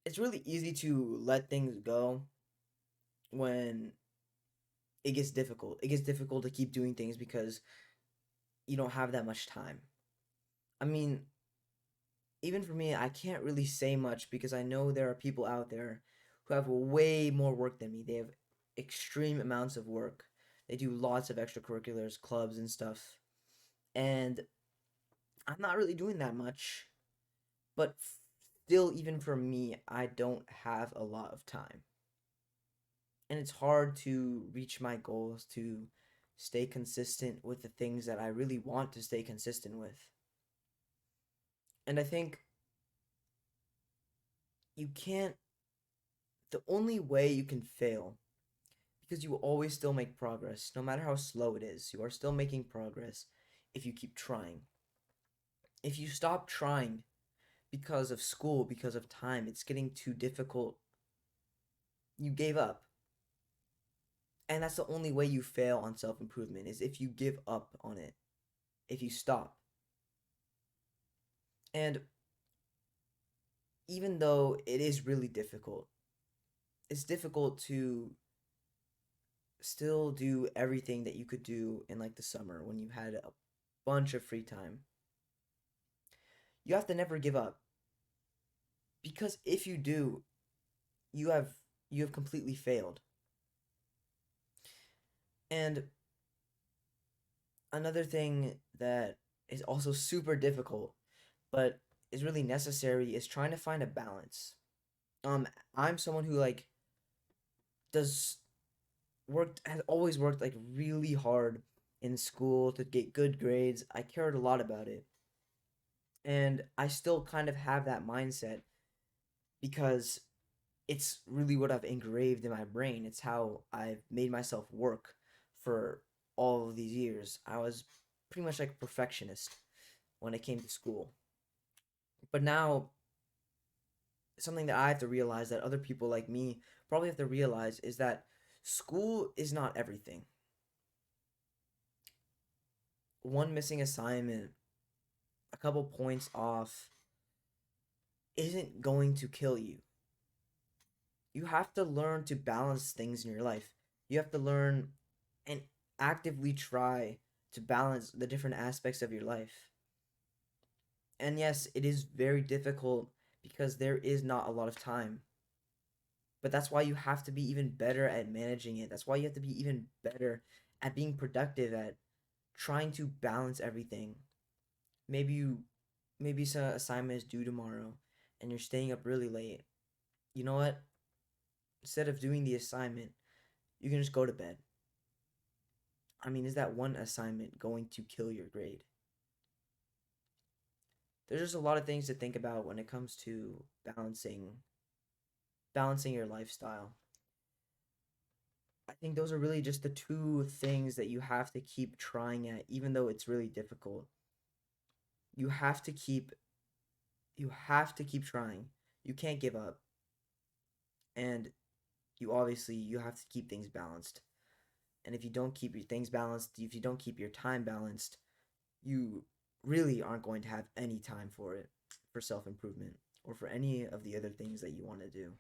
it's really easy to let things go when it gets difficult. It gets difficult to keep doing things because you don't have that much time. I mean, even for me, I can't really say much because I know there are people out there who have way more work than me. They have extreme amounts of work. They do lots of extracurriculars, clubs, and stuff. And I'm not really doing that much. But still, even for me, I don't have a lot of time. And it's hard to reach my goals, to stay consistent with the things that I really want to stay consistent with. And I think you can't, the only way you can fail, because you will always still make progress, no matter how slow it is, you are still making progress if you keep trying. If you stop trying because of school, because of time, it's getting too difficult, you gave up. And that's the only way you fail on self improvement is if you give up on it, if you stop. And even though it is really difficult, it's difficult to still do everything that you could do in like the summer when you had a bunch of free time. You have to never give up because if you do, you have you have completely failed. And another thing that is also super difficult but is really necessary is trying to find a balance. Um I'm someone who like does worked has always worked like really hard in school to get good grades. I cared a lot about it. And I still kind of have that mindset because it's really what I've engraved in my brain. It's how I've made myself work for all of these years. I was pretty much like a perfectionist when it came to school. But now something that I have to realize that other people like me probably have to realize is that school is not everything. One missing assignment, a couple points off isn't going to kill you. You have to learn to balance things in your life. You have to learn and actively try to balance the different aspects of your life. And yes, it is very difficult because there is not a lot of time. But that's why you have to be even better at managing it. That's why you have to be even better at being productive, at trying to balance everything. Maybe you maybe some assignment is due tomorrow and you're staying up really late. You know what? Instead of doing the assignment, you can just go to bed. I mean, is that one assignment going to kill your grade? There's just a lot of things to think about when it comes to balancing your lifestyle. I think those are really just the two things that you have to keep trying at even though it's really difficult. You have to keep you have to keep trying. You can't give up. And you have to keep things balanced. And if you don't keep your things balanced, if you don't keep your time balanced, you really aren't going to have any time for it, for self improvement, or for any of the other things that you want to do.